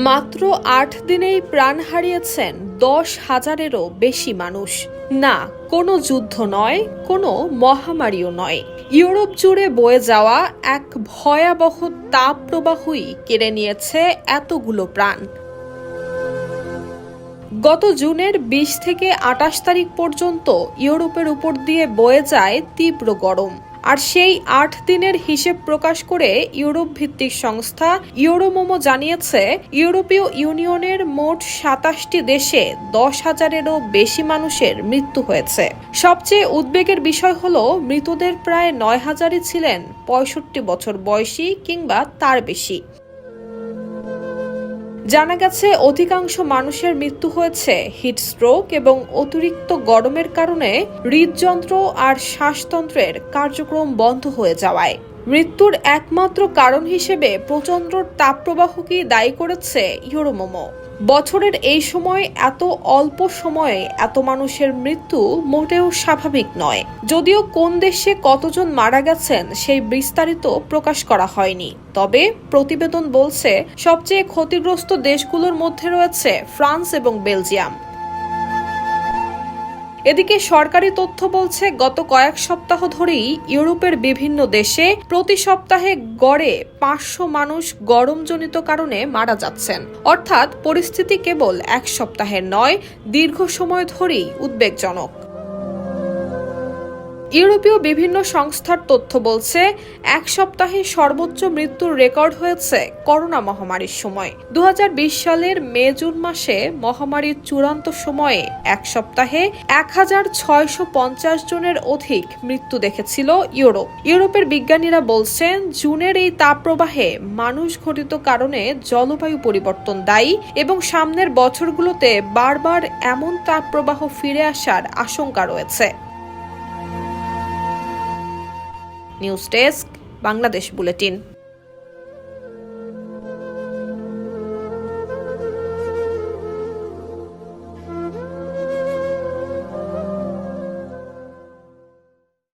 মাত্র ৮ দিনেই প্রাণ হারিয়েছেন ১০,০০০-এরও বেশি মানুষ। না, কোনো যুদ্ধ নয়, কোনো মহামারীও নয়। ইউরোপ জুড়ে বয়ে যাওয়া এক ভয়াবহ তাপপ্রবাহই কেড়ে নিয়েছে এতগুলো প্রাণ। গত জুনের ২০ থেকে ২৮ তারিখ পর্যন্ত ইউরোপের উপর দিয়ে বয়ে যায় তীব্র গরম। আর সেই ৮ দিনের হিসেব প্রকাশ করে ইউরোপ ভিত্তিক সংস্থা ইউরোমোমো জানিয়েছে, ইউরোপীয় ইউনিয়নের মোট ২৭টি দেশে ১০,০০০-এরও বেশি মানুষের মৃত্যু হয়েছে। সবচেয়ে উদ্বেগের বিষয় হলো, মৃতদের প্রায় ৯,০০০-ই ছিলেন ৬৫ বছর বয়সী কিংবা তার বেশি। জানা গেছে, অধিকাংশ মানুষের মৃত্যু হয়েছে হিটস্ট্রোক এবং অতিরিক্ত গরমের কারণে হৃদযন্ত্র আর শ্বাসতন্ত্রের কার্যক্রম বন্ধ হয়ে যাওয়ায়। মৃত্যুর একমাত্র কারণ হিসেবে প্রচণ্ড তাপপ্রবাহকেই দায়ী করেছে ইউরোমোমো। বছরের এই সময় এত অল্প সময়ে এত মানুষের মৃত্যু মোটেও স্বাভাবিক নয়। যদিও কোন দেশে কতজন মারা গেছেন সেই বিস্তারিত প্রকাশ করা হয়নি, তবে প্রতিবেদন বলছে সবচেয়ে ক্ষতিগ্রস্ত দেশগুলোর মধ্যে রয়েছে ফ্রান্স এবং বেলজিয়াম। এদিকে সরকারি তথ্য বলছে, গত কয়েক সপ্তাহ ধরেই ইউরোপের বিভিন্ন দেশে প্রতি সপ্তাহে গড়ে ৫০০ মানুষ গরমজনিত কারণে মারা যাচ্ছেন। অর্থাৎ পরিস্থিতি কেবল এক সপ্তাহের নয়, দীর্ঘ সময় ধরেই উদ্বেগজনক। ইউরোপীয় বিভিন্ন সংস্থার তথ্য বলছে, এক সপ্তাহে সর্বোচ্চ মৃত্যুর রেকর্ড হয়েছে করোনা মহামারীর সময়। ২০২০ সালের মে-জুন মাসে মহামারীর চূড়ান্ত সময়ে এক সপ্তাহে ১,৬৫০ জনের অধিক মৃত্যু দেখেছিল ইউরোপ। ইউরোপের বিজ্ঞানীরা বলছেন, জুনের এই তাপপ্রবাহে মানুষ ঘটিত কারণে জলবায়ু পরিবর্তন দায়ী এবং সামনের বছরগুলোতে বারবার এমন তাপপ্রবাহ ফিরে আসার আশঙ্কা রয়েছে। News desk, Bangladesh bulletin.